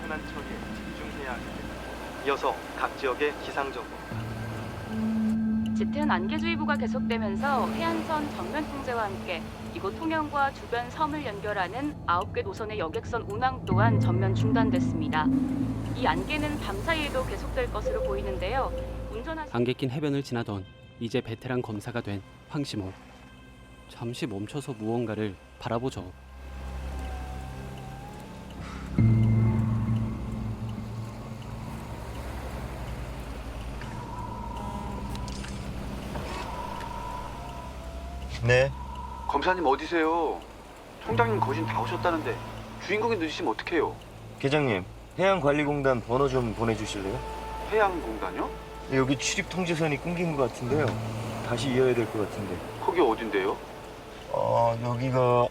현안 처리에 집중해야 합니다. 이어서 각 지역의 기상정보. 짙은 안개주의보가 계속되면서 해안선 전면 통제와 함께 이곳 통영과 주변 섬을 연결하는 9개 노선의 여객선 운항 또한 전면 중단됐습니다. 이 안개는 밤 사이에도 계속될 것으로 보이는데요. 안개 낀 해변을 지나던 이제 베테랑 검사가 된 황시모. 잠시 멈춰서 무언가를 바라보죠. 네. 검사님 어디세요? 총장님 거진 다 오셨다는데 주인공이 늦으시면 어떡해요? 계장님, 해양관리공단 번호 좀 보내주실래요? 해양공단이요? 여기 출입 통제선이 끊긴 것 같은데요. 다시 이어야 될 것 같은데. 거기 어딘데요? 여기가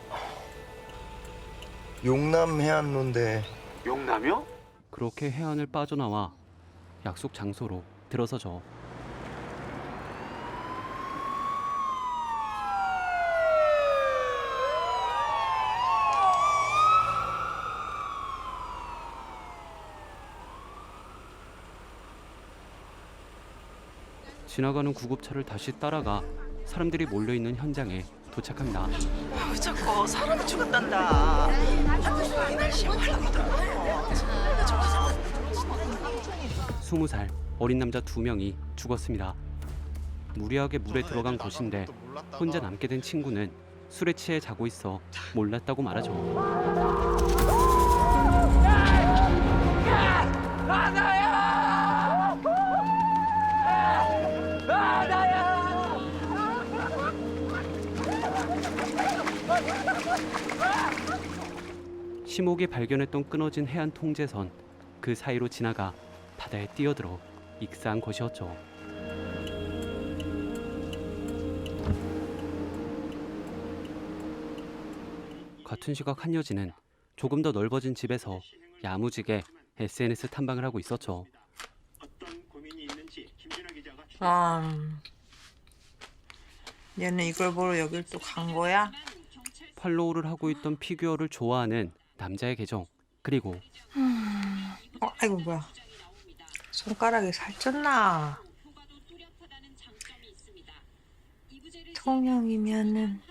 용남 해안로인데. 용남이요? 그렇게 해안을 빠져나와 약속 장소로 들어서죠. 지나가는 구급차를 다시 따라가 사람들이 몰려있는 현장에 도착합니다. 아우 자꾸 사람이 죽었단다. 이 날씨에 활락이더라고. 20살 어린 남자 2명이 죽었습니다. 무리하게 물에 들어간 것인데 혼자 남게 된 친구는 술에 취해 자고 있어 몰랐다고 말하죠. 시목이 발견했던 끊어진 해안 통제선, 그 사이로 지나가 바다에 뛰어들어 익사한 것이었죠. 같은 시각 한여진은 조금 더 넓어진 집에서 야무지게 SNS 탐방을 하고 있었죠. 얘는 이걸 보러 여길 또 간 거야? 팔로우를 하고 있던 피규어를 좋아하는 남자의 계정, 그리고 아이고 뭐야. 손가락이 살쪘나? 통영이면은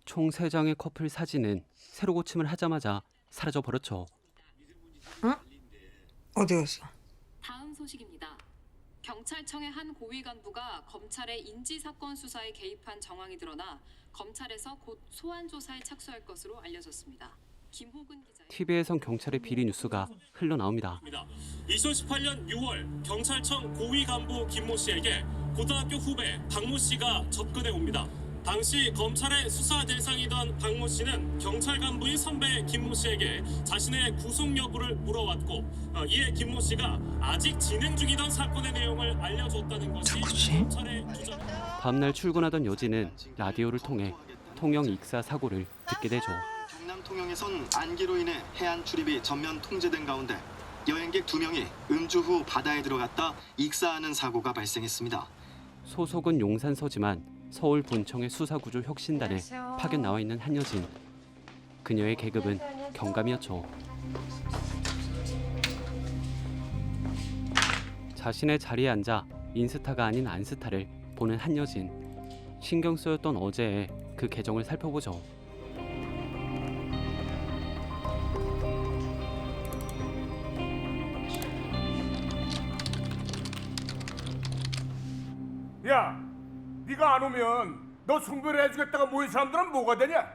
총 3장의 커플 사진은 새로 고침을 하자마자 사라져 버렸죠. 응? 어디 갔어? 다음 소식입니다. 경찰청의 한 고위 간부가 검찰의 인지 사건 수사에 개입한 정황이 드러나 검찰에서 곧 소환 조사에 착수할 것으로 알려졌습니다. 김호근 기자. TV에선 경찰의 비리 뉴스가 흘러나옵니다. 2018년 6월 경찰청 고위 간부 김모 씨에게 고등학교 후배 박모 씨가 접근해 옵니다. 당시 검찰의 수사 대상이던 박모 씨는 경찰 간부인 선배 김모 씨에게 자신의 구속 여부를 물어왔고 이에 김모 씨가 아직 진행 중이던 사건의 내용을 알려줬다는 것이 검찰의 주장. 다음날 출근하던 여진은 라디오를 통해 통영 익사 사고를 듣게 되죠. 경남 통영에선 안개로 인해 해안 출입이 전면 통제된 가운데 여행객 2명이 음주 후 바다에 들어갔다 익사하는 사고가 발생했습니다. 소속은 용산서지만 서울 본청의 수사구조 혁신단에 파견 나와 있는 한여진. 그녀의 계급은 경감이었죠. 자신의 자리에 앉아 인스타가 아닌 안스타를 보는 한여진. 신경 쓰였던 어제의 그 계정을 살펴보죠. 야, 네가 안 오면 너 송별해주겠다가 모인 사람들은 뭐가 되냐?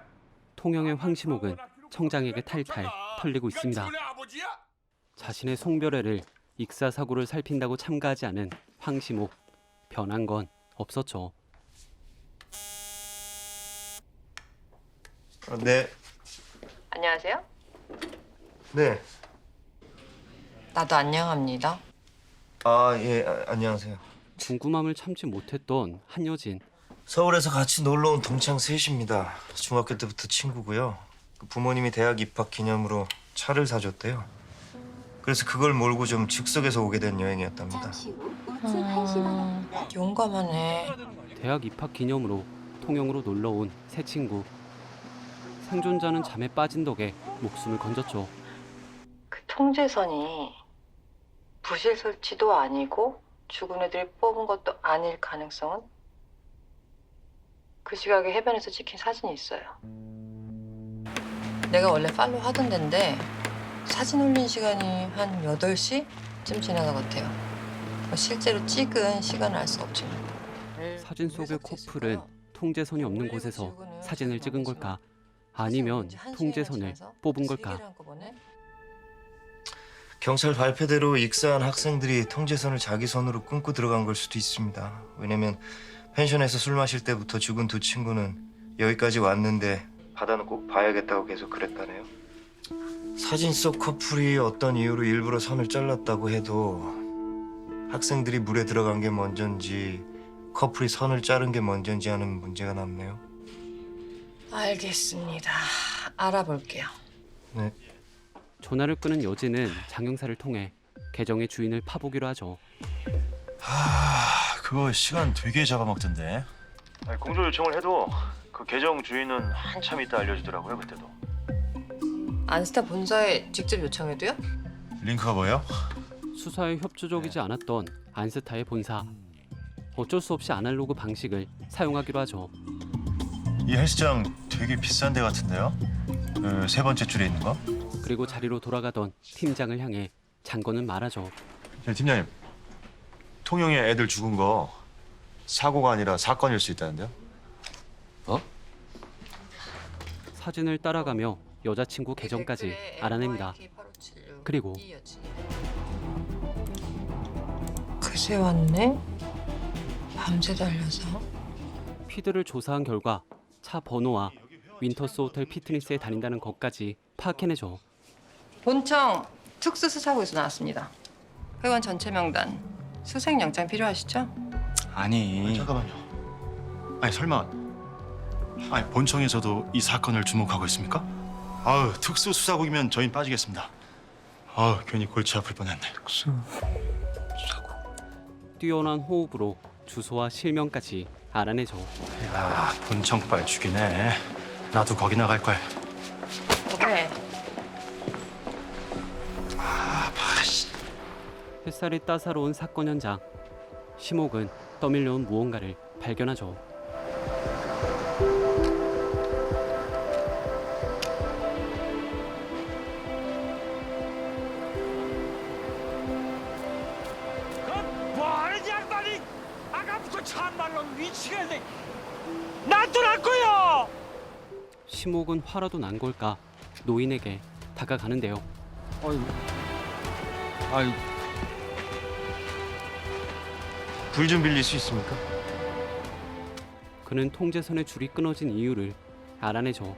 통영의 황시목은 청장에게 탈탈 털리고 있습니다. 자신의 송별회를 익사 사고를 살핀다고 참가하지 않은 황시목. 변한 건 없었죠. 네. 안녕하세요. 네. 나도 안녕합니다. 예, 안녕하세요. 궁금함을 참지 못했던 한여진. 서울에서 같이 놀러 온 동창 셋입니다. 중학교 때부터 친구고요. 부모님이 대학 입학 기념으로 차를 사줬대요. 그래서 그걸 몰고 좀 즉석에서 오게 된 여행이었답니다. 용감하네. 대학 입학 기념으로 통영으로 놀러 온 새 친구. 생존자는 잠에 빠진 덕에 목숨을 건졌죠. 그 통제선이 부실 설치도 아니고 죽은 애들이 뽑은 것도 아닐 가능성은? 그 시각에 해변에서 찍힌 사진이 있어요. 내가 원래 팔로우 하던 데인데 사진 올린 시간이 한 8시쯤 지난 것 같아요. 실제로 찍은 시간은 알 수 없지만. 사진 속의 커플은 통제선이 없는 곳에서 사진을 찍은 걸까? 아니면 통제선을 뽑은 걸까? 경찰 발표대로 익사한 학생들이 통제선을 자기 손으로 끊고 들어간 걸 수도 있습니다. 왜냐면 펜션에서 술 마실 때부터 죽은 두 친구는 여기까지 왔는데 바다는 꼭 봐야겠다고 계속 그랬다네요. 사진 속 커플이 어떤 이유로 일부러 선을 잘랐다고 해도 학생들이 물에 들어간 게 먼저인지 커플이 선을 자른 게 먼저인지 하는 문제가 남네요. 알겠습니다. 알아볼게요. 네. 전화를 끄는 여진은 장영사를 통해 계정의 주인을 파보기로 하죠. 그거 시간 되게 잡아먹던데. 공조 요청을 해도 그 계정 주인은 한참 있다 알려주더라고요, 그때도. 안스타 본사에 직접 요청해도요? 링크가 뭐예요? 수사에 협조적이지 않았던 안스타의 본사. 어쩔 수 없이 아날로그 방식을 사용하기로 하죠. 이 헬스장 되게 비싼 데 같은데요? 그 세 번째 줄에 있는 거? 그리고 자리로 돌아가던 팀장을 향해 장건은 말하죠. 팀장님, 통영에 애들 죽은 거 사고가 아니라 사건일 수 있다는데요? 사진을 따라가며 여자친구 계정까지 알아냅니다. 그리고 그새 왔네? 밤새 달려서. 피드를 조사한 결과 차 번호와 윈터스 호텔 피트니스에 다닌다는 것까지 파악해내죠. 본청 특수수사부에서 나왔습니다. 회원 전체 명단, 수색영장 필요하시죠? 아니. 잠깐만요. 아니 설마 본청에서도 이 사건을 주목하고 있습니까? 아우 특수수사국이면 저희 빠지겠습니다. 아우 괜히 골치 아플 뻔했네. 뛰어난 호흡으로 주소와 실명까지 알아내죠. 야 본청빨 죽이네. 나도 거기 나갈 거야. 왜? 햇살이 따사로운 사건 현장. 심옥은 떠밀려온 무언가를 발견하죠. 뭐하는 양반이 아까부터 참말로 미치겠네. 놔두랄 거야. 심옥은 화라도 난 걸까? 노인에게 다가가는데요. 불 좀 빌릴 수 있습니까? 그는 통제선의 줄이 끊어진 이유를 알아내죠.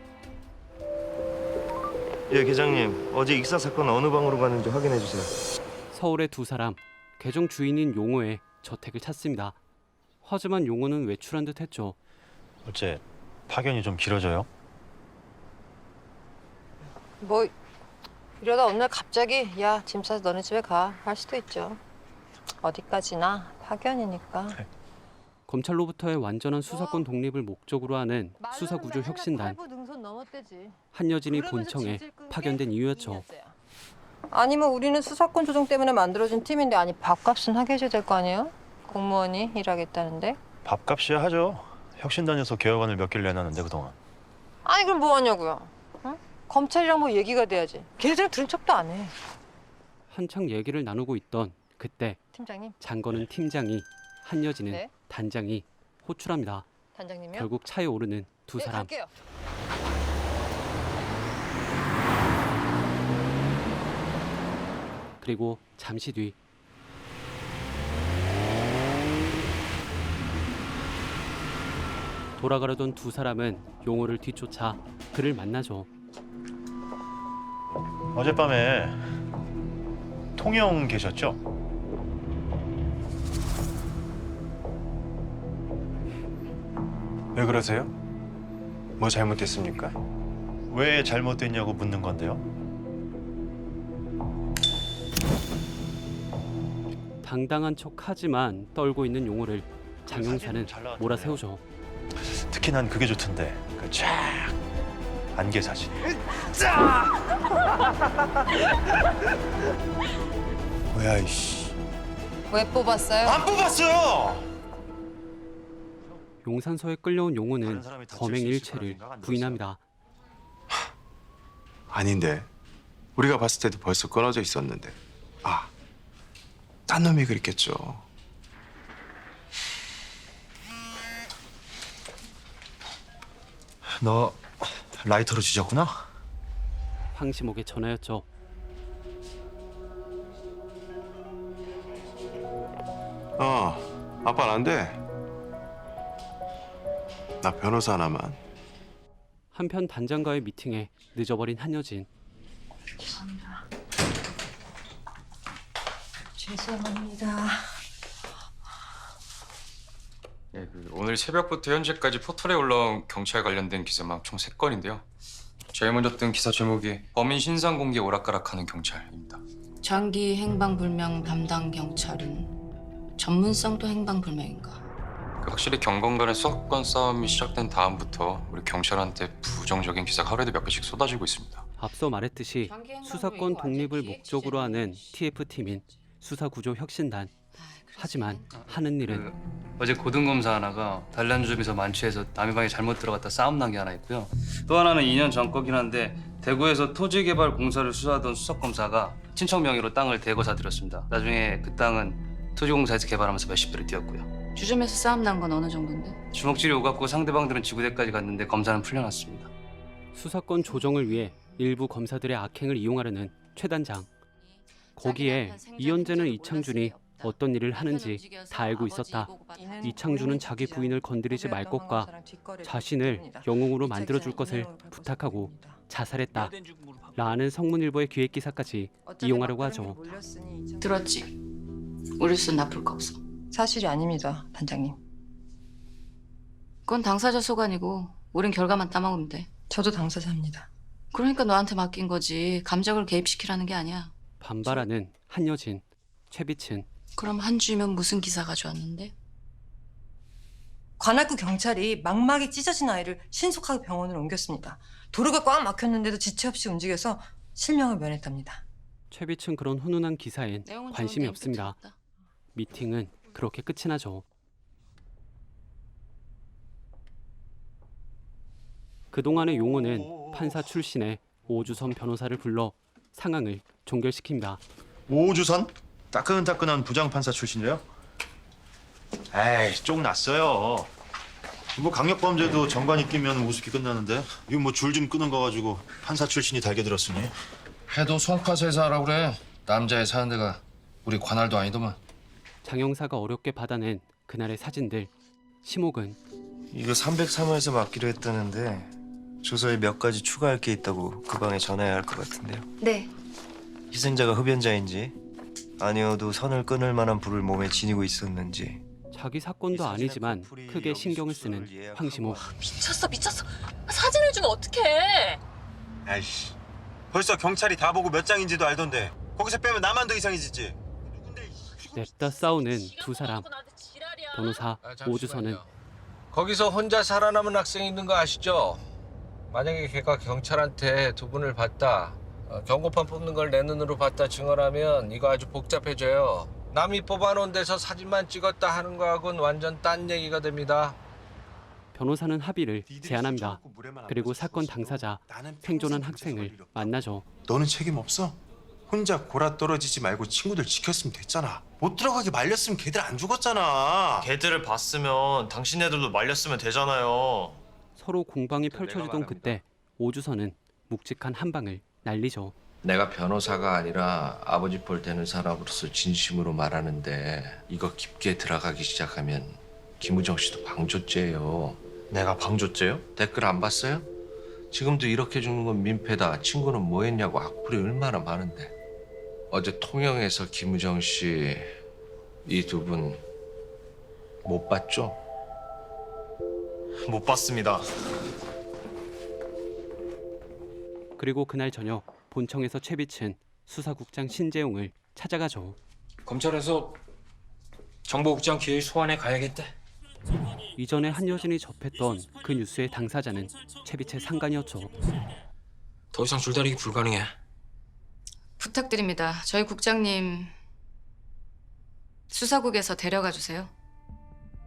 예, 계장님. 어제 익사 사건 어느 방으로 갔는지 확인해 주세요. 서울의 두 사람, 계정 주인인 용호의 저택을 찾습니다. 하지만 용호는 외출한 듯 했죠. 어째 파견이 좀 길어져요? 뭐 이러다 어느 날 갑자기 야, 짐 싸서 너네 집에 가 할 수도 있죠. 어디까지나 파견이니까. 검찰로부터의 완전한 수사권 독립을 목적으로 하는 수사구조혁신단. 한여진이 본청에 파견된 이유였죠. 아니면 우리는 수사권 조정 때문에 만들어진 팀인데 아니 밥값은 하게 해줘야 될 거 아니에요? 공무원이 일하겠다는데. 밥값이야 하죠. 혁신단에서 개혁안을 몇 개를 내놨는데 그동안. 아니 그럼 뭐 하냐고요? 응? 검찰이랑 뭐 얘기가 돼야지. 걔네들 들은 척도 안 해. 한창 얘기를 나누고 있던 그때 팀장님. 장건은 팀장이, 한여진은 네? 단장이 호출합니다. 단장님이요? 결국 차에 오르는 두 네, 사람. 갈게요. 그리고 잠시 뒤 돌아가려던 두 사람은 용호를 뒤쫓아 그를 만나죠. 어젯밤에 통영 계셨죠? 왜 그러세요? 뭐 잘못됐습니까? 왜 잘못됐냐고 묻는 건데요. 당당한 척하지만 떨고 있는 용호를 장영사는 몰아세우죠. 특히 난 그게 좋던데. 그 쫙 안개 사진. 뭐야 이씨. 왜 뽑았어요? 안 뽑았어요. 용산서에 끌려온 용우는 다른 사람이 다칠 범행 수 있을 일체를 거라는 생각 안 부인합니다. 아닌데. 우리가 봤을 때도 벌써 끊어져 있었는데. 아, 딴 놈이 그랬겠죠. 너 라이터로 지졌구나? 황시목의 전화였죠. 아빠는 안 돼. 나 변호사 하나만. 한편 단장과의 미팅에 늦어버린 한여진. 죄송합니다. 예, 오늘 새벽부터 현재까지 포털에 올라온 경찰 관련된 기사만 총 3건인데요. 제일 먼저 뜬 기사 제목이 범인 신상 공개 오락가락하는 경찰입니다. 장기 행방불명 담당 경찰은 전문성도 행방불명인가? 확실히 경건 간의 수사권 싸움이 시작된 다음부터 우리 경찰한테 부정적인 기사가 하루에도 몇 개씩 쏟아지고 있습니다. 앞서 말했듯이 수사권 독립을 목적으로 하는 TF팀인 수사구조혁신단. 하지만 하는 일은 어제 고등검사 하나가 단란주점에서 만취해서 남의 방에 잘못 들어갔다 싸움 난 게 하나 있고요. 또 하나는 2년 전 거긴 한데 대구에서 토지개발공사를 수사하던 수석검사가 친척 명의로 땅을 대거 사들였습니다. 나중에 그 땅은 토지공사에서 개발하면서 몇십 배를 뛰었고요. 주점에서 싸움 난 건 어느 정도인데? 주먹질이 오갔고 상대방들은 지구대까지 갔는데 검사는 풀려났습니다. 수사권 조정을 위해 일부 검사들의 악행을 이용하려는 최 단장. 거기에 이현재는 이창준이 어떤 일을 하는지 다 알고 있었다. 이창준은 자기 부인을 건드리지 말 것과 자신을 영웅으로 만들어줄 것을 부탁하고 자살했다. 라는 성문일보의 기획기사까지 이용하려고 하죠. 들었지? 우리 수는 나쁠 거 없어. 사실이 아닙니다, 단장님. 그건 당사자 소관이고 우린 결과만 따먹으면 돼. 저도 당사자입니다. 그러니까 너한테 맡긴 거지. 감정을 개입시키라는 게 아니야. 반발하는 한여진, 최비친. 그럼 한 주면 무슨 기사 가져왔는데? 관악구 경찰이 망막이 찢어진 아이를 신속하게 병원으로 옮겼습니다. 도로가 꽉 막혔는데도 지체 없이 움직여서 실명을 면했답니다. 최비친 그런 훈훈한 기사엔 내용은 관심이 좋은데 없습니다. 임팩트 없다. 미팅은 그렇게 끝이 나죠. 그동안의 용호는 판사 출신의 오주선 변호사를 불러 상황을 종결시킵니다. 오주선? 따끈따끈한 부장판사 출신이래요? 에이, 쪽 났어요. 뭐 강력범죄도 정관이 끼면 우습게 끝나는데 이거 뭐 줄 좀 끄는 거 가지고 판사 출신이 달게 들었으니. 해도 송파서에서 하라고 그래. 남자애 사는 데가 우리 관할도 아니더만. 장 형사가 어렵게 받아낸 그날의 사진들. 시목은 이거 303호에서 맡기로 했다는데 조서에 몇 가지 추가할 게 있다고 그 방에 전화해야 할 것 같은데요. 네. 희생자가 흡연자인지 아니어도 선을 끊을 만한 불을 몸에 지니고 있었는지. 자기 사건도 아니지만 크게 신경을 쓰는 황시목. 미쳤어. 사진을 주면 어떡해. 아이씨. 벌써 경찰이 다 보고 몇 장인지도 알던데. 거기서 빼면 나만 더 이상해지지. 냅다 싸우는 두 사람. 변호사 오주선은 거기서 혼자 살아남은 학생이 있는 거 아시죠? 만약에 걔가 경찰한테 두 분을 봤다. 경고판 뽑는 걸 내 눈으로 봤다 증언하면 이거 아주 복잡해져요. 남이 뽑아놓은 데서 사진만 찍었다 하는 거하고는 완전 딴 얘기가 됩니다. 변호사는 합의를 제안합니다. 그리고 사건 당사자 생존한 학생을 만나죠. 너는 책임 없어? 혼자 골아 떨어지지 말고 친구들 지켰으면 됐잖아. 못 들어가게 말렸으면 걔들 안 죽었잖아. 걔들을 봤으면 당신네들도 말렸으면 되잖아요. 서로 공방이 펼쳐지던 그때 오주선은 묵직한 한 방을 날리죠. 내가 변호사가 아니라 아버지 볼 되는 사람으로서 진심으로 말하는데 이거 깊게 들어가기 시작하면 김우정 씨도 방조죄예요. 내가 방조죄요? 댓글 안 봤어요? 지금도 이렇게 죽는 건 민폐다. 친구는 뭐 했냐고 악플이 얼마나 많은데. 어제 통영에서 김우정 씨 이 두 분 못 봤죠? 못 봤습니다. 그리고 그날 저녁 본청에서 최비친 수사국장 신재용을 찾아가죠. 검찰에서 정보국장 기일 소환해 가야겠대. 이전에 한여진이 접했던 그 뉴스의 당사자는 채비채 상관이었죠. 더 이상 줄다리기 불가능해. 부탁드립니다. 저희 국장님 수사국에서 데려가 주세요.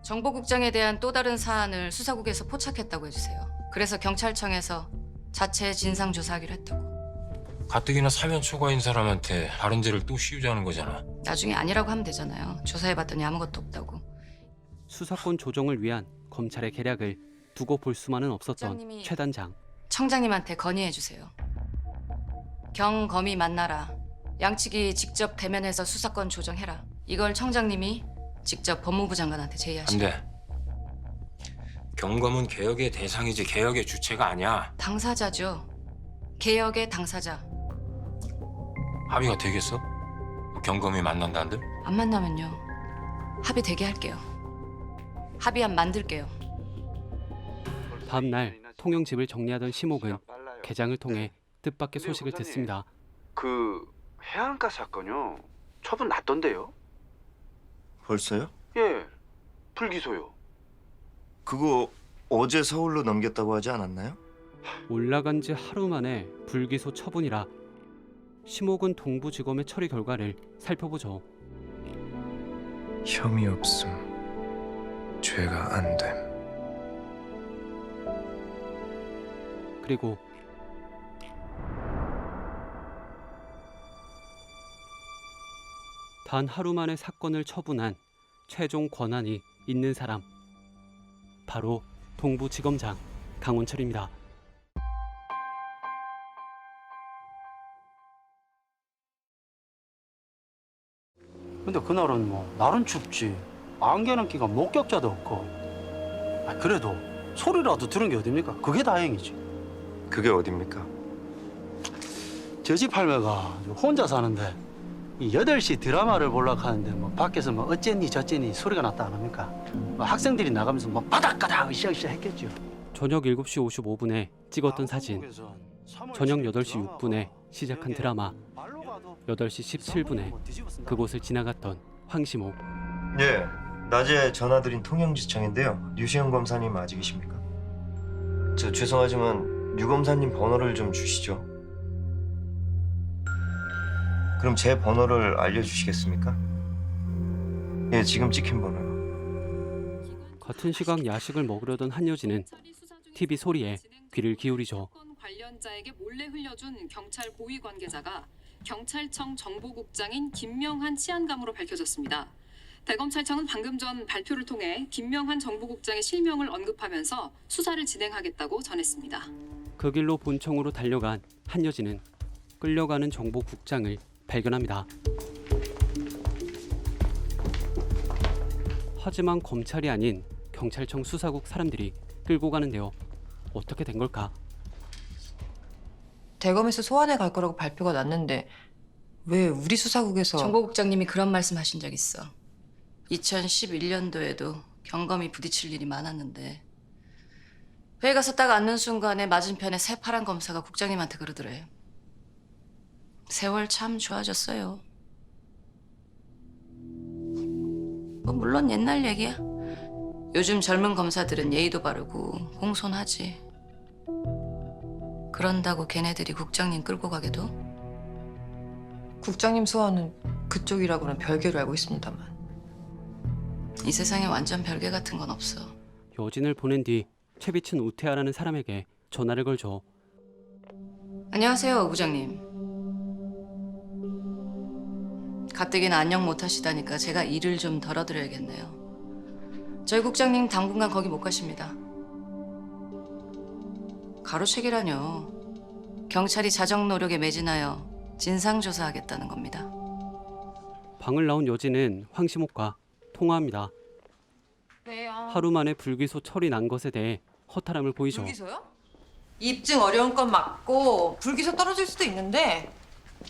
정보국장에 대한 또 다른 사안을 수사국에서 포착했다고 해주세요. 그래서 경찰청에서 자체 진상 조사하기로 했다고. 가뜩이나 사면 초과인 사람한테 다른 죄를 또 씌우자는 거잖아. 나중에 아니라고 하면 되잖아요. 조사해봤더니 아무것도 없다고. 수사권 조정을 위한 검찰의 계략을 두고 볼 수만은 없었던 국장님이- 최 단장. 청장님한테 건의해 주세요. 경검이 만나라. 양측이 직접 대면해서 수사권 조정해라. 이걸 청장님이 직접 법무부 장관한테 안 제의하시고. 돼. 경검은 개혁의 대상이지 개혁의 주체가 아니야. 당사자죠. 개혁의 당사자. 합의가 되겠어? 경검이 만난다는데? 안 만나면요. 합의 되게 할게요. 합의안 만들게요. 다음 날 통영집을 정리하던 심옥은 개장을 통해 뜻밖의 소식을 검사님. 듣습니다. 그 해안가 사건요. 처분 났던데요? 벌써요? 예. 불기소요. 그거 어제 서울로 넘겼다고 하지 않았나요? 올라간 지 하루 만에 불기소 처분이라 심옥은 동부지검의 처리 결과를 살펴보죠. 혐의 없음, 죄가 안 됨. 그리고 단 하루 만에 사건을 처분한 최종 권한이 있는 사람, 바로 동부지검장 강원철입니다. 근데 그날은 뭐 날은 춥지 안개는 끼가 목격자도 없고 그래도 소리라도 들은 게 어딥니까? 그게 다행이지. 그게 어딥니까? 저 집 할매가 혼자 사는데 이 8시 드라마를 보려고 하는데 뭐 밖에서 뭐 어쨌니 저쨌니 소리가 났다 안 합니까? 뭐 학생들이 나가면서 뭐 바닥바닥 으쌰으쌰 했겠죠. 저녁 7시 55분에 찍었던 사진, 저녁 8시 6분에 시작한 드라마, 8시 17분에 그곳을 지나갔던 황심호. 예, 낮에 전화드린 통영지청인데요. 류시영 검사님 아직이십니까? 저 죄송하지만 류 검사님 번호를 좀 주시죠. 그럼 제 번호를 알려주시겠습니까? 예, 지금 찍힌 번호요. 같은 시각 야식을 먹으려던 한여진은 TV 소리에 귀를 기울이죠. 관련자에게 몰래 흘려준 경찰 고위 관계자가 경찰청 정보국장인 김명한 치안감으로 밝혀졌습니다. 대검찰청은 방금 전 발표를 통해 김명한 정보국장의 실명을 언급하면서 수사를 진행하겠다고 전했습니다. 그 길로 본청으로 달려간 한여진은 끌려가는 정보국장을 발견합니다. 하지만 검찰이 아닌 경찰청 수사국 사람들이 끌고 가는데요. 어떻게 된 걸까? 대검에서 소환해 갈 거라고 발표가 났는데 왜 우리 수사국에서 정보국장님이 그런 말씀하신 적 있어. 2011년도에도 경검이 부딪힐 일이 많았는데 회의 가서 딱 앉는 순간에 맞은편에 새파란 검사가 국장님한테 그러더래. 세월 참 좋아졌어요. 뭐 물론 옛날 얘기야. 요즘 젊은 검사들은 예의도 바르고 공손하지. 그런다고 걔네들이 국장님 끌고 가게도? 국장님 소환은 그쪽이라고는 별개로 알고 있습니다만. 이 세상에 완전 별개 같은 건 없어. 여진을 보낸 뒤 최비친 우태아라는 사람에게 전화를 걸죠. 안녕하세요, 부장님. 가뜩이나 안녕 못 하시다니까 제가 일을 좀 덜어드려야겠네요. 저희 국장님 당분간 거기 못 가십니다. 가로채기라뇨. 경찰이 자정 노력에 매진하여 진상조사하겠다는 겁니다. 방을 나온 여진은 황심옥과 통화합니다. 왜요? 하루 만에 불기소 처리 난 것에 대해 허탈함을 보이죠. 불기소요? 입증 어려운 건 맞고 불기소 떨어질 수도 있는데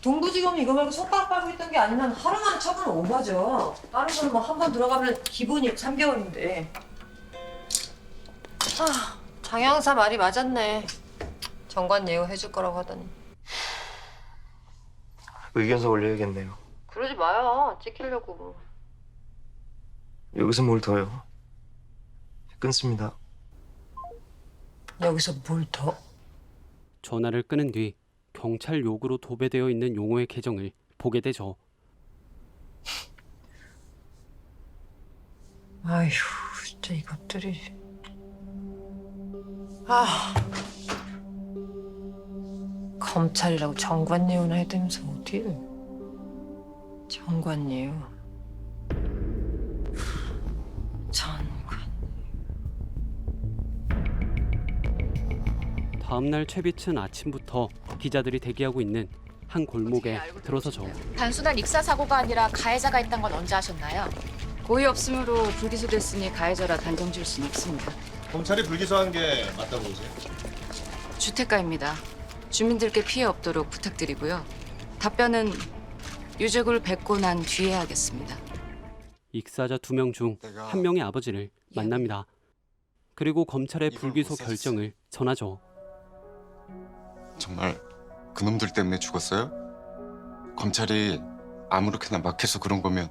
동부지검이 이거 말고 손가락 빨고 있던 게 아니면 하루 만에 처분은 오바죠. 다른 거는 뭐 한 번 들어가면 기본이 3개월인데. 장 형사 말이 맞았네. 정관 예우 해줄 거라고 하더니. 의견서 올려야겠네요. 그러지 마요. 찍히려고. 여기서 뭘 더요? 끊습니다. 여기서 뭘 더? 전화를 끊은 뒤 경찰 욕으로 도배되어 있는 용호의 계정을 보게 되죠. 아휴, 진짜 이것들이. 아, 검찰이라고 정관예우나 해대면서 어딜? 정관예우. 다음 날 최빛은 아침부터 기자들이 대기하고 있는 한 골목에 들어서죠. 단순한 익사 사고가 아니라 가해자가 있다는 건 언제 아셨나요? 고의 없음으로 불기소됐으니 가해자라 단정 지을 수는 없습니다. 검찰이 불기소한 게 맞다고 보세요? 주택가입니다. 주민들께 피해 없도록 부탁드리고요. 답변은 유족을 뵙고 난 뒤에 하겠습니다. 익사자 2명 중 1명의 아버지를 만납니다. 그리고 검찰의 불기소 결정을 전하죠. 정말 그놈들 때문에 죽었어요? 검찰이 아무렇게나 막 해서 그런 거면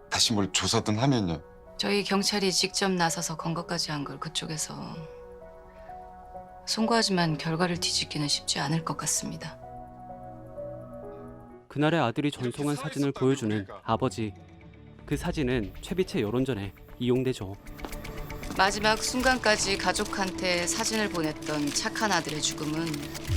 다시 뭘 조사든 하면요. 저희 경찰이 직접 나서서 검거까지 한 걸 그쪽에서 송구하지만 결과를 뒤집기는 쉽지 않을 것 같습니다. 그날의 아들이 전송한 사진을 보여주는 아버지. 그 사진은 최빛의 여론전에 이용되죠. 마지막 순간까지 가족한테 사진을 보냈던 착한 아들의 죽음은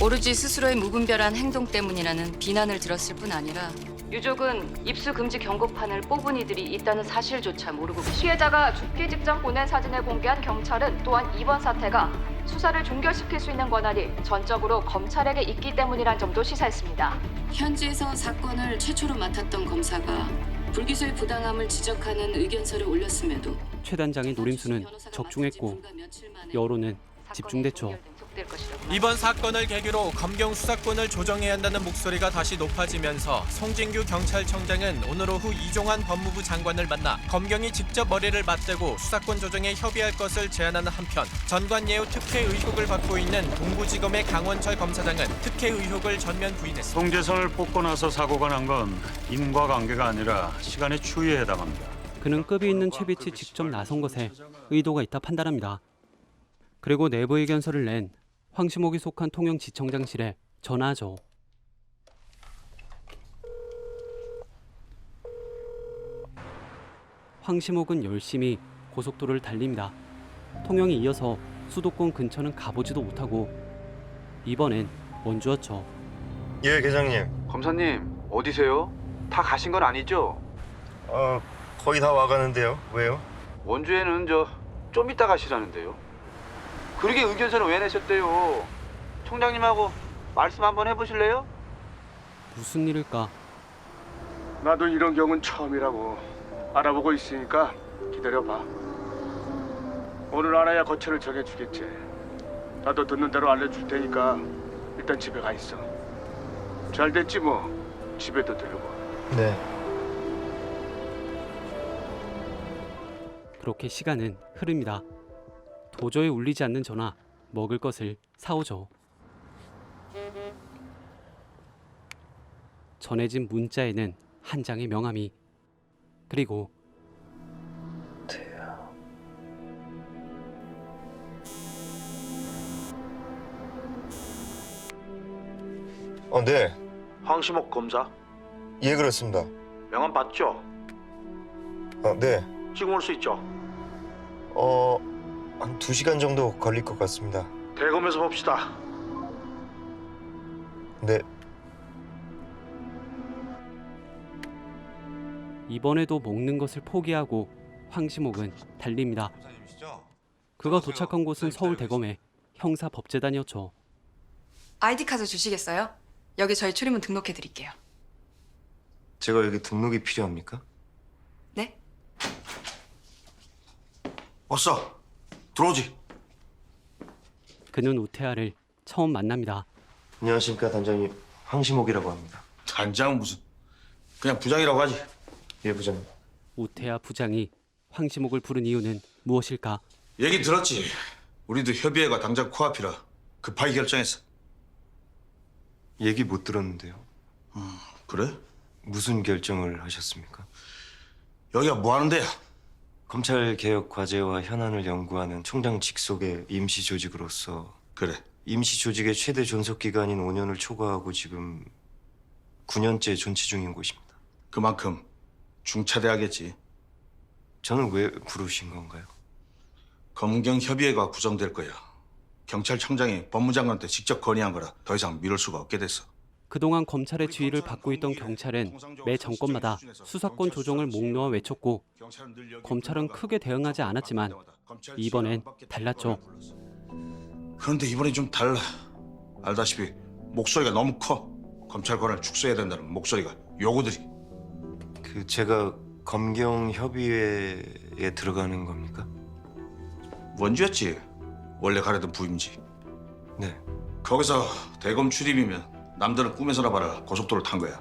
오로지 스스로의 무분별한 행동 때문이라는 비난을 들었을 뿐 아니라 유족은 입수 금지 경고판을 뽑은 이들이 있다는 사실조차 모르고 계십니다. 피해자가 죽기 직전 보낸 사진을 공개한 경찰은 또한 이번 사태가 수사를 종결시킬 수 있는 권한이 전적으로 검찰에게 있기 때문이란 점도 시사했습니다. 현지에서 사건을 최초로 맡았던 검사가 불기소의 부당함을 지적하는 의견서를 올렸음에도 최 단장의 노림수는 적중했고 여론은 집중됐죠. 이번 사건을 계기로 검경 수사권을 조정해야 한다는 목소리가 다시 높아지면서 송진규 경찰청장은 오늘 오후 이종환 법무부 장관을 만나 검경이 직접 머리를 맞대고 수사권 조정에 협의할 것을 제안하는 한편 전관예우 특혜 의혹을 받고 있는 동부지검의 강원철 검사장은 특혜 의혹을 전면 부인했습니다. 송재선을 뽑고 나서 사고가 난 건 인과관계가 아니라 시간의 추이에 해당합니다. 그는 급이 있는 최빛이 직접 나선 것에 의도가 있다 판단합니다. 그리고 내부 의견서를 낸 황시목이 속한 통영지청장실에 전화하죠. 황시목은 열심히 고속도로를 달립니다. 통영에 이어서 수도권 근처는 가보지도 못하고 이번엔 원주였죠. 예, 계장님. 검사님 어디세요? 다 가신 건 아니죠? 거의 다 와가는데요. 왜요? 원주에는 좀 이따 가시라는데요. 그러게 의견서는 왜 내셨대요? 총장님하고 말씀 한번 해보실래요? 무슨 일일까? 나도 이런 경우는 처음이라고. 알아보고 있으니까 기다려봐. 오늘 알아야 거처를 정해주겠지. 나도 듣는 대로 알려줄 테니까 일단 집에 가 있어. 잘 됐지 뭐. 집에도 들르고. 네. 그렇게 시간은 흐릅니다. 도저히 울리지 않는 전화, 먹을 것을 사오죠. 전해진 문자에는 한 장의 명함이 그리고 네. 황시목 검사. 예, 그렇습니다. 명함 받죠? 네. 지금 올 수 있죠? 한 2시간 정도 걸릴 것 같습니다. 대검에서 봅시다. 네. 이번에도 먹는 것을 포기하고 황시목은 달립니다. 그가 도착한 곳은 서울대검의 형사법재단이었죠. 아이디 카드 주시겠어요? 여기 저희 출입문 등록해 드릴게요. 제가 여기 등록이 필요합니까? 네? 왔어. 들어오지. 그는 우태아를 처음 만납니다. 안녕하십니까, 단장님. 황시목이라고 합니다. 단장은 무슨. 그냥 부장이라고 하지. 예, 부장님. 우태아 부장이 황시목을 부른 이유는 무엇일까? 얘기 들었지. 우리도 협의회가 당장 코앞이라 급하게 결정했어. 얘기 못 들었는데요. 그래? 무슨 결정을 하셨습니까? 여기가 뭐 하는 데야? 검찰 개혁 과제와 현안을 연구하는 총장 직속의 임시 조직으로서 그래. 임시 조직의 최대 존속 기간인 5년을 초과하고 지금 9년째 존치 중인 곳입니다. 그만큼 중차대하겠지. 저는 왜 부르신 건가요? 검경협의회가 구성될 거야. 경찰청장이 법무장관한테 직접 건의한 거라 더 이상 미룰 수가 없게 됐어. 그동안 검찰의 지휘를 받고 있던 경찰은 매 정권마다 수사권 조정을 목놓아 외쳤고 검찰은 크게 대응하지 않았지만 이번엔 달랐죠. 그런데 이번엔 좀 달라. 알다시피 목소리가 너무 커. 검찰 권한을 축소해야 된다는 목소리가 요구들이. 제가 검경협의회에 들어가는 겁니까? 원주였지. 원래 가려던 부임지. 네. 거기서 대검 출입이면 남들은 꿈에서나 봐라 고속도로를 탄 거야.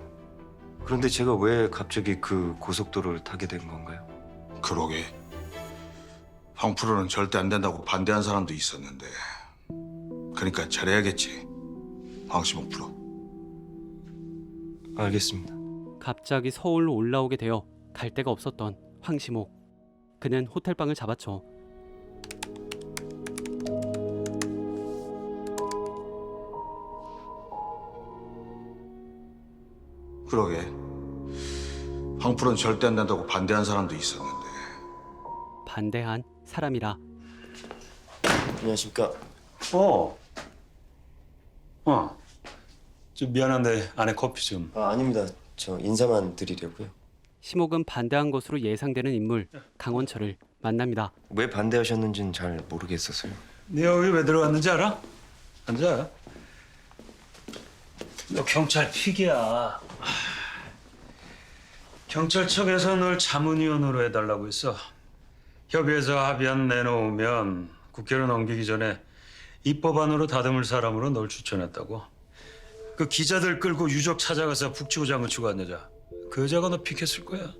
그런데 제가 왜 갑자기 그 고속도로를 타게 된 건가요? 그러게. 황 프로는 절대 안 된다고 반대한 사람도 있었는데. 그러니까 잘해야겠지. 황시목 프로. 알겠습니다. 갑자기 서울로 올라오게 되어 갈 데가 없었던 황시목. 그는 호텔방을 잡았죠. 그러게. 황 프로는 절대 안 된다고 반대한 사람도 있었는데. 반대한 사람이라. 안녕하십니까. 좀 미안한데 안에 커피 좀. 아닙니다. 저 인사만 드리려고요. 시목은 반대한 것으로 예상되는 인물 강원철을 만납니다. 왜 반대하셨는지는 잘 모르겠어서요. 네 여기 왜 들어갔는지 알아? 앉아. 너 경찰 픽이야. 경찰청에서 널 자문위원으로 해달라고 했어. 협의해서 합의안 내놓으면 국회로 넘기기 전에 입법안으로 다듬을 사람으로 널 추천했다고. 그 기자들 끌고 유족 찾아가서 북치고 장구치고 한 여자. 그 여자가 너 픽했을 거야.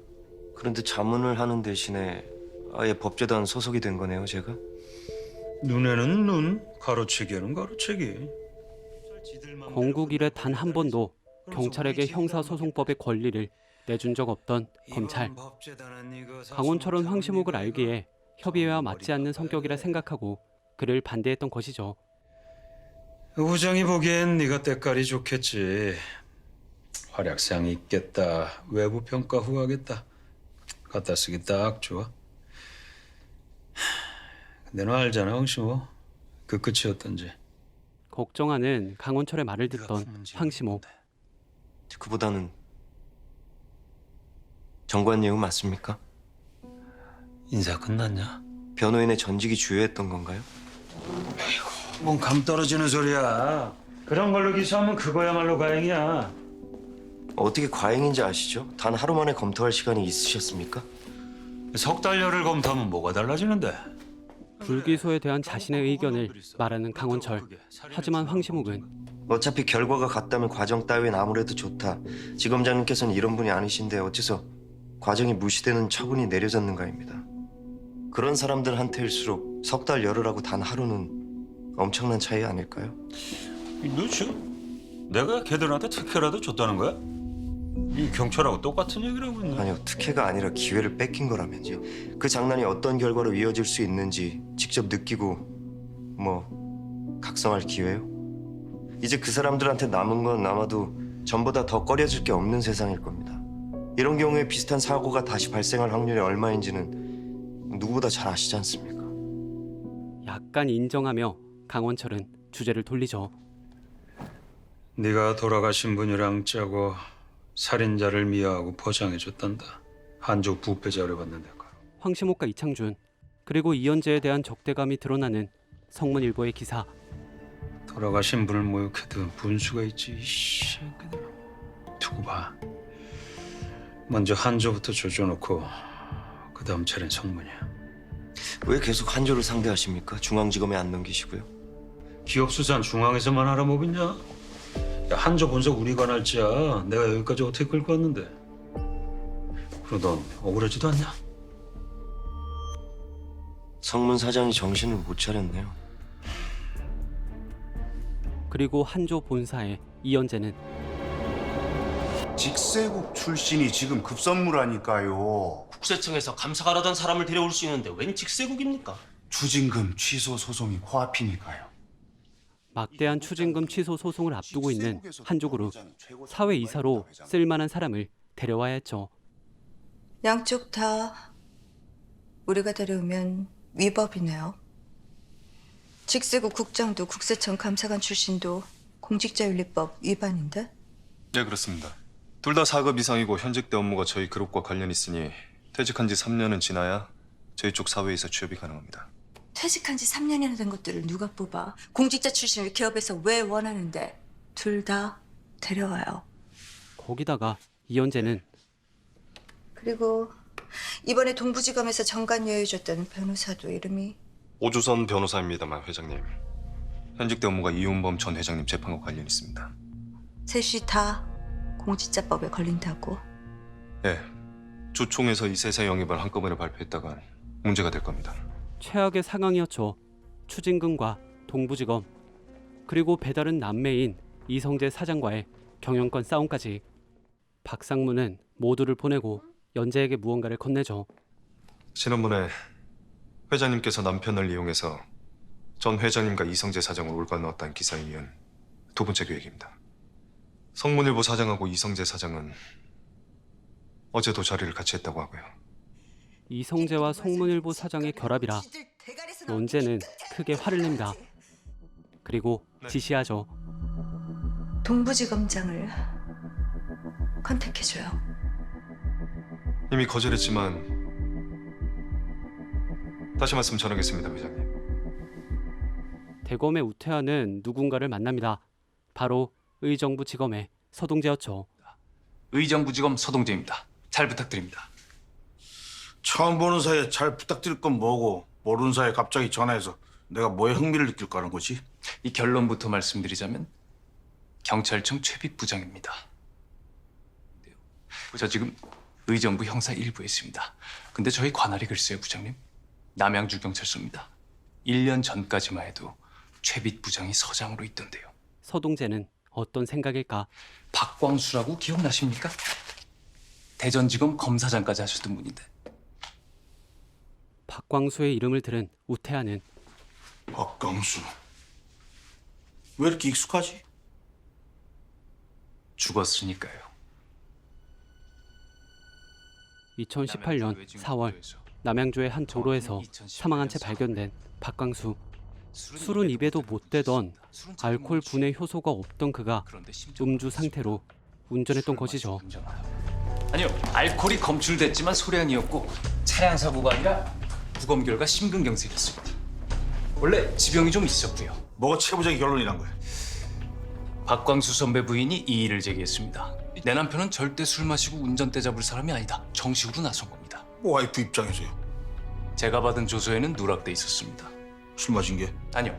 그런데 자문을 하는 대신에 아예 법제단 소속이 된 거네요, 제가? 눈에는 눈, 가로채기에는 가로채기. 건국 이래 단 한 번도 경찰에게 형사소송법의 권리를 내준 적 없던 검찰. 강원철은 황시목을 알기에 협의회와 맞지 않는 성격이라 생각하고 그를 반대했던 것이죠. 우정이 보기엔 네가 때깔이 좋겠지. 활약상이 있겠다. 외부 평가 후하겠다. 갖다 쓰기 딱 좋아. 근데 너 알잖아, 황시목. 그 끝이었던지. 걱정하는 강원철의 말을 듣던 황시목. 그보다는 정관예우 맞습니까? 인사 끝났냐? 변호인의 전직이 주요했던 건가요? 뭔 감 떨어지는 소리야. 그런 걸로 기소하면 그거야말로 과잉이야. 어떻게 과잉인지 아시죠? 단 하루 만에 검토할 시간이 있으셨습니까? 석 달여를 검토하면 뭐가 달라지는데? 불기소에 대한 자신의 의견을 말하는 강원철. 하지만 황시목은 어차피 결과가 같다면 과정 따윈 아무래도 좋다. 지검장님께서는 이런 분이 아니신데 어째서 과정이 무시되는 처분이 내려졌는가입니다. 그런 사람들한테일수록 석 달 열흘하고 단 하루는 엄청난 차이 아닐까요? 너 지금 내가 걔들한테 특혜라도 줬다는 거야? 이 경찰하고 똑같은 얘기를 하고 있네. 아니요, 특혜가 아니라 기회를 뺏긴 거라면요. 그 장난이 어떤 결과로 이어질 수 있는지 직접 느끼고 각성할 기회요? 이제 그 사람들한테 남은 건 아마도 전보다 더 꺼려질 게 없는 세상일 겁니다. 이런 경우에 비슷한 사고가 다시 발생할 확률이 얼마인지는 누구보다 잘 아시지 않습니까? 약간 인정하며 강원철은 주제를 돌리죠. 네가 돌아가신 분이랑 짜고 살인자를 미화하고 포장해줬단다. 한조 부패 자료 받는데. 황시목과 이창준 그리고 이현재에 대한 적대감이 드러나는 성문일보의 기사. 돌아가신 분을 모욕해둔 분수가 있지. 이씨, 두고 봐. 먼저 한조부터 조져놓고 그 다음 차례는 성문이야. 왜 계속 한조를 상대하십니까? 중앙지검에 안 넘기시고요? 기업 수사는 중앙에서만 하라 뭐 있냐? 야, 한조 분석 우리 관할지야. 내가 여기까지 어떻게 끌고 왔는데. 그럼 넌 억울하지도 않냐? 성문 사장이 정신을 못 차렸네요. 그리고 한조 본사의 이현재는 직세국 출신이 지금 급선무라니까요. 국세청에서 감사가라던 사람을 데려올 수 있는데 웬 직세국입니까? 추징금 취소 소송이 코앞이니까요. 막대한 추징금 취소 소송을 앞두고 있는 한족그룹 사회이사로 쓸만한 사람을 데려와야 했죠. 양쪽 다 우리가 데려오면 위법이네요. 직세국 국장도 국세청 감사관 출신도 공직자윤리법 위반인데? 네, 그렇습니다. 둘 다 4급 이상이고 현직 때 업무가 저희 그룹과 관련 있으니 퇴직한 지 3년은 지나야 저희 쪽 사회이사 취업이 가능합니다. 퇴직한 지 3년이나 된 것들을 누가 뽑아? 공직자 출신을 기업에서 왜 원하는데? 둘 다 데려와요. 거기다가 이현재는 그리고 이번에 동부지검에서 정관 여유줬던 변호사도 이름이 오주선 변호사입니다만 회장님. 현직 때 업무가 이윤범 전 회장님 재판과 관련 있습니다. 셋이 다 공직자법에 걸린다고. 네, 주총에서 이 셋의 영입을 한꺼번에 발표했다간 문제가 될 겁니다. 최악의 상황이었죠. 추징금과 동부지검 그리고 배달은 남매인 이성재 사장과의 경영권 싸움까지. 박상무는 모두를 보내고 연재에게 무언가를 건네죠. 지난번에 회장님께서 남편을 이용해서 전 회장님과 이성재 사장을 올가넣었다는 기사에 이은 두 번째 계획입니다. 성문일보 사장하고 이성재 사장은 어제도 자리를 같이 했다고 하고요. 이성재와 송문일보 사장의 결합이라 연재는 크게 화를 냅니다. 그리고 지시하죠. 동부지검장을 컨택해줘요. 이미 거절했지만 다시 말씀 전하겠습니다, 회장님. 대검의 우태하는 누군가를 만납니다. 바로 의정부지검의 서동재였죠. 의정부지검 서동재입니다. 잘 부탁드립니다. 처음 보는 사이에 잘 부탁드릴 건 뭐고 모르는 사이에 갑자기 전화해서 내가 뭐에 흥미를 느낄까 하는 거지? 이 결론부터 말씀드리자면 경찰청 최빛 부장입니다. 저 지금 의정부 형사 1부에 있습니다. 근데 저희 관할이 글쎄요, 부장님. 남양주 경찰서입니다. 1년 전까지만 해도 최빛 부장이 서장으로 있던데요. 서동재는 어떤 생각일까? 박광수라고 기억나십니까? 대전지검 검사장까지 하셨던 분인데. 박광수의 이름을 들은 우태하는 박광수 왜 이렇게 익숙하지? 죽었으니까요. 2018년 4월 남양주의 한 도로에서 사망한 채 발견된 박광수. 술은 입에도 못 대던 알코올 분해 효소가 없던 그가 음주 상태로 운전했던 것이죠. 아니요, 알코올이 검출됐지만 소량이었고 차량 사고가 아니라 부검 결과 심근경색이었습니다. 원래 지병이 좀 있었고요. 뭐가 최부장의 결론이란 거야? 박광수 선배 부인이 이의를 제기했습니다. 내 남편은 절대 술 마시고 운전대 잡을 사람이 아니다. 정식으로 나선 겁니다. 와이프 입장에서요? 제가 받은 조서에는 누락돼 있었습니다. 술 마신 게? 아니요,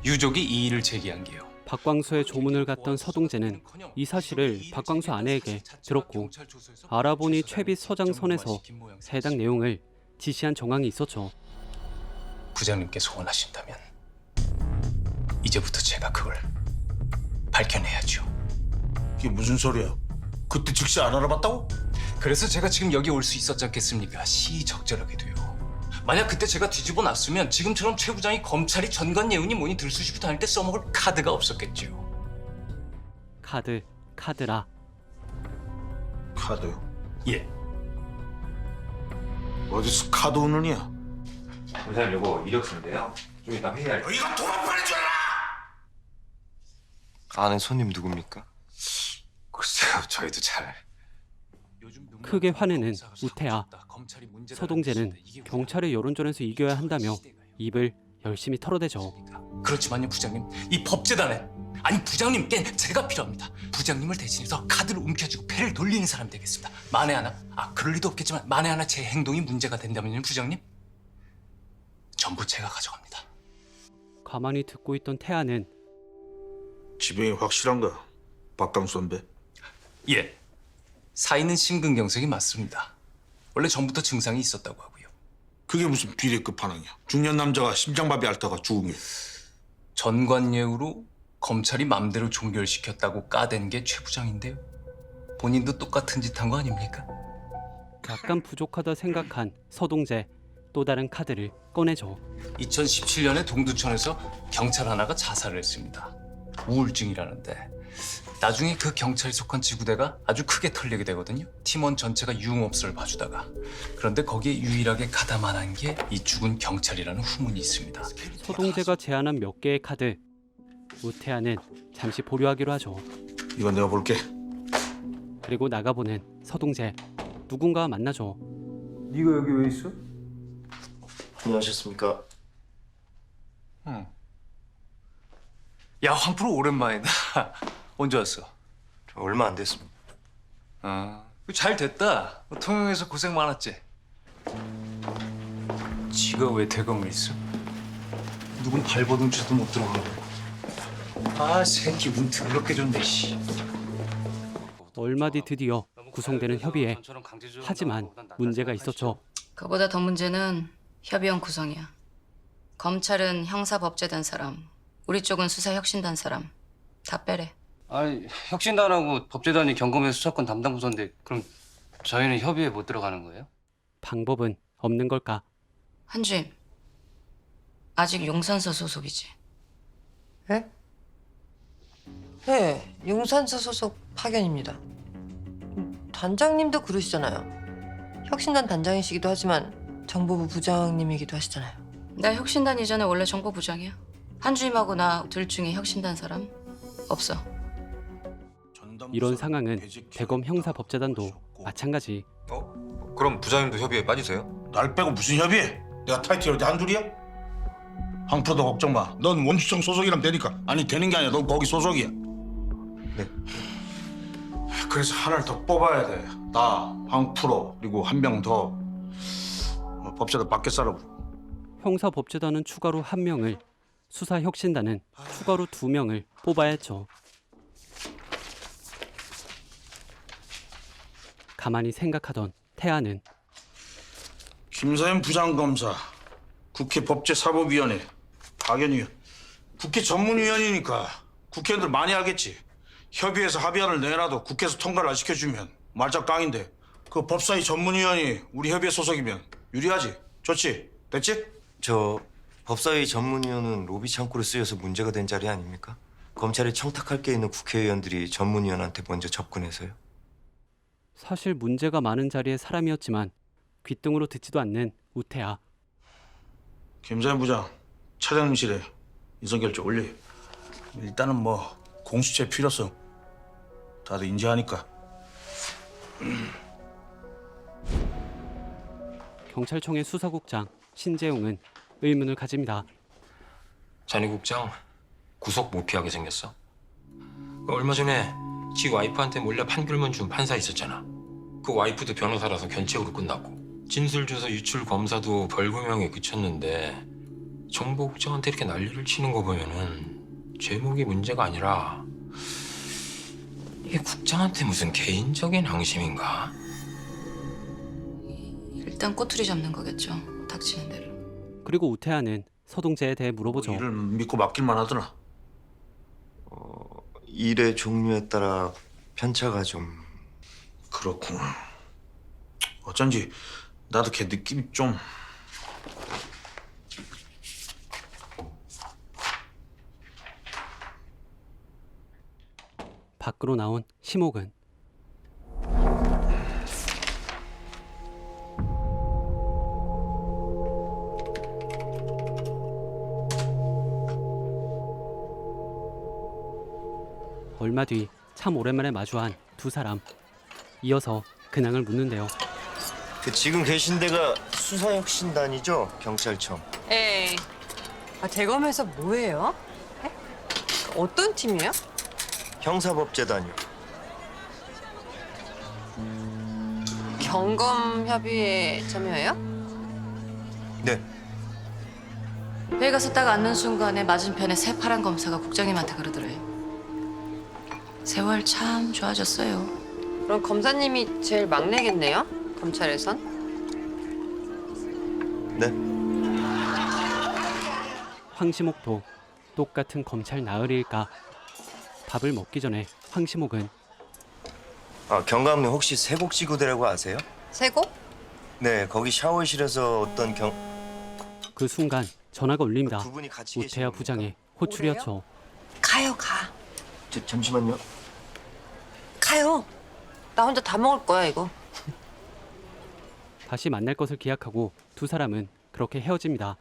유족이 이의를 제기한 게요. 박광수의 조문을 갔던 서동재는 이 사실을 박광수 아내에게 들었고 알아보니 최빛 서장 손에서 해당 내용을 지시한 정황이 있었죠. 부장님께서 원하신다면 이제부터 제가 그걸 밝혀내야죠. 이게 무슨 소리야? 그때 즉시 안 알아봤다고? 그래서 제가 지금 여기 올 수 있었지 않겠습니까? 시적절하게도요. 만약 그때 제가 뒤집어 놨으면 지금처럼 최 부장이 검찰이 전관 예우니 뭐니 들쑤시고 다닐 때 써먹을 카드가 없었겠죠. 카드라. 카드? 예. 어디서 카드 오느냐? 회장님, 이거 이력서인데요. 좀 이따 회의할 때. 이거 도망팔 줄 알아! 아는 손님 누굽니까? 글쎄요, 저희도 잘. 크게 화내는 우태하. 서동재는 경찰의 여론전에서 이겨야 한다며 입을 열심히 털어대죠. 그렇지만요, 부장님. 이 법재단에 아니 부장님께 제가 필요합니다. 부장님을 대신해서 카드를 움켜쥐고 패를 돌리는 사람이 되겠습니다. 만에 하나, 그럴 리도 없겠지만 만에 하나 제 행동이 문제가 된다면요, 부장님. 전부 제가 가져갑니다. 가만히 듣고 있던 태아는 지병이 확실한가? 박광수 선배? 예. 사인은 심근경색이 맞습니다. 원래 전부터 증상이 있었다고 하고요. 그게 무슨 비례급 반응이야? 중년 남자가 심장마비 앓다가 죽은 게. 전관예우로 검찰이 맘대로 종결시켰다고 까댄 게 최 부장인데요. 본인도 똑같은 짓 한 거 아닙니까? 약간 부족하다 생각한 서동재 또 다른 카드를 꺼내줘. 2017년에 동두천에서 경찰 하나가 자살을 했습니다. 우울증이라는데 나중에 그 경찰이 속한 지구대가 아주 크게 털리게 되거든요. 팀원 전체가 유흥업소를 봐주다가 그런데 거기에 유일하게 가담한 게 이 죽은 경찰이라는 후문이 있습니다. 서동재가 제안한 몇 개의 카드 우태하는 잠시 보류하기로 하죠. 이건 내가 볼게. 그리고 나가보는 서동재. 누군가와 만나죠. 네가 여기 왜 있어? 안녕하셨습니까? 응. 야, 황프로 오랜만이다. 언제 왔어? 저 얼마 안 됐습니다. 아, 잘 됐다. 통영에서 고생 많았지? 지가 왜 대검을 있어? 누군 발버둥 쳐도 못 들어가고. 아, 새끼 운 더럽게 좋네, 씨. 얼마 뒤 드디어 구성되는 협의회. 하지만 문제가 있었죠. 그보다 더 문제는 협의원 구성이야. 검찰은 형사법제단 사람, 우리 쪽은 수사혁신단 사람. 다 빼래. 아니, 혁신단하고 법제단이 경검회 수사권 담당 부서인데 그럼 저희는 협의회 못 들어가는 거예요? 방법은 없는 걸까? 한주임, 아직 용산서 소속이지? 네, 용산서 소속 파견입니다. 단장님도 그러시잖아요. 혁신단 단장이시기도 하지만 정보부 부장님이기도 하시잖아요. 나 혁신단 이전에 원래 정보부장이야. 한주임하고 나 둘 중에 혁신단 사람 없어. 이런 상황은 대검 형사법제단도 마찬가지. 그럼 부장님도 협의에 빠지세요? 날 빼고 무슨 협의해? 내가 타이틀 어디 한둘이야? 황프로도 걱정 마. 넌 원주청 소속이라면 되니까. 아니 되는 게 아니야. 넌 거기 소속이야. 네. 그래서 하나를 더 뽑아야 돼. 나, 황프로 그리고 한 명 더. 법제단 밖에 사람. 형사법제단은 추가로 1명을, 수사혁신단은 추가로 2명을 뽑아야 했죠. 가만히 생각하던 태아는 김서현 부장검사, 국회 법제사법위원회, 파견위원. 국회 전문위원이니까 국회의원들 많이 알겠지. 협의해서 합의안을 내놔도 국회에서 통과를 안 시켜주면 말짝 깡인데 그 법사위 전문위원이 우리 협의회 소속이면 유리하지. 좋지? 됐지? 저 법사위 전문위원은 로비 창구로 쓰여서 문제가 된 자리 아닙니까? 검찰에 청탁할 게 있는 국회의원들이 전문위원한테 먼저 접근해서요. 사실 문제가 많은 자리의 사람이었지만 귓등으로 듣지도 않는 우태아. 김서현 부장, 차장님실에 인선결제 올려. 일단은 뭐 공수처의 필요성 다들 인지하니까. 경찰청의 수사국장 신재용은 의문을 가집니다. 자네 국장 구속 못 피하게 생겼어. 얼마 전에 지 와이프한테 몰래 판결문 준 판사 있었잖아. 그 와이프도 변호사라서 견책으로 끝났고 진술조서 유출 검사도 벌금형에 그쳤는데 정보국장한테 이렇게 난리를 치는 거 보면은 제목이 문제가 아니라 이게 국장한테 무슨 개인적인 앙심인가? 일단 꼬투리 잡는 거겠죠. 닥치는 대로. 그리고 우태아는 서동재에 대해 물어보죠. 일을 믿고 맡길만 하더나. 일의 종류에 따라 편차가 좀... 그렇구나. 어쩐지 나도 걔 느낌이 좀... 밖으로 나온 심옥은 얼마 뒤 참 오랜만에 마주한 두 사람. 이어서 근황을 묻는데요. 지금 계신 데가 수사혁신단이죠? 경찰청. 에이, 대검에서 뭐해요? 어떤 팀이에요? 형사법제단이요. 경검협의회에 참여해요? 네. 회의 가서 딱 앉는 순간에 맞은편에 새파란 검사가 국장님한테 그러더래요. 세월 참 좋아졌어요. 그럼 검사님이 제일 막내겠네요? 검찰에선? 네. 황시목도 똑같은 검찰 나으리일까? 밥을 먹기 전에 황시목은 경감님 혹시 세곡지구대라고 아세요? 세곡? 네, 거기 샤워실에서 어떤 그 순간 전화가 울립니다. 두 분이 같이 우태하 부장의 호출이었죠. 가요, 가. 잠시만요. 가요. 나 혼자 다 먹을 거야, 이거. 다시 만날 것을 기약하고 두 사람은 그렇게 헤어집니다.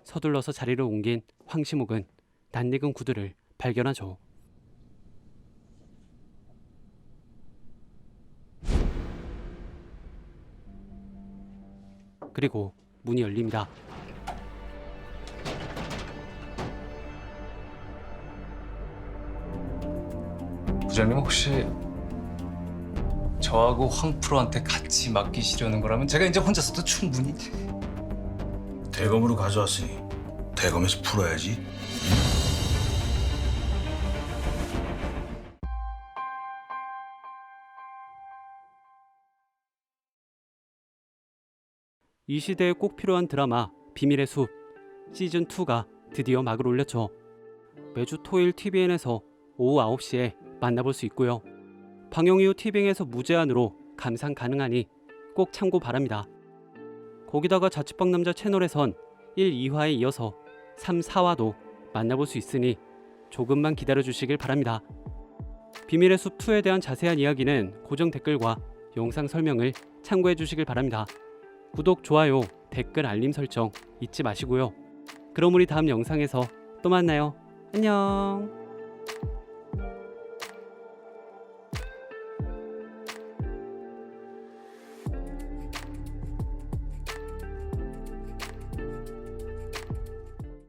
서둘러서 자리를 옮긴 황시묵은 낯익은 구두를 발견하죠. 그리고 문이 열립니다. 부장님 혹시 저하고 황 프로한테 같이 맡기시려는 거라면 제가 이제 혼자서도 충분히. 대검으로 가져왔으니 대검에서 풀어야지. 이 시대에 꼭 필요한 드라마 비밀의 숲 시즌2가 드디어 막을 올렸죠. 매주 토요일 TVN에서 오후 9시에 만나볼 수 있고요. 방영 이후 TVN에서 무제한으로 감상 가능하니 꼭 참고 바랍니다. 거기다가 자취방 남자 채널에선 1, 2화에 이어서 3, 4화도 만나볼 수 있으니 조금만 기다려주시길 바랍니다. 비밀의 숲 2에 대한 자세한 이야기는 고정 댓글과 영상 설명을 참고해 주시길 바랍니다. 구독, 좋아요, 댓글, 알림 설정 잊지 마시고요. 그럼 우리 다음 영상에서 또 만나요. 안녕.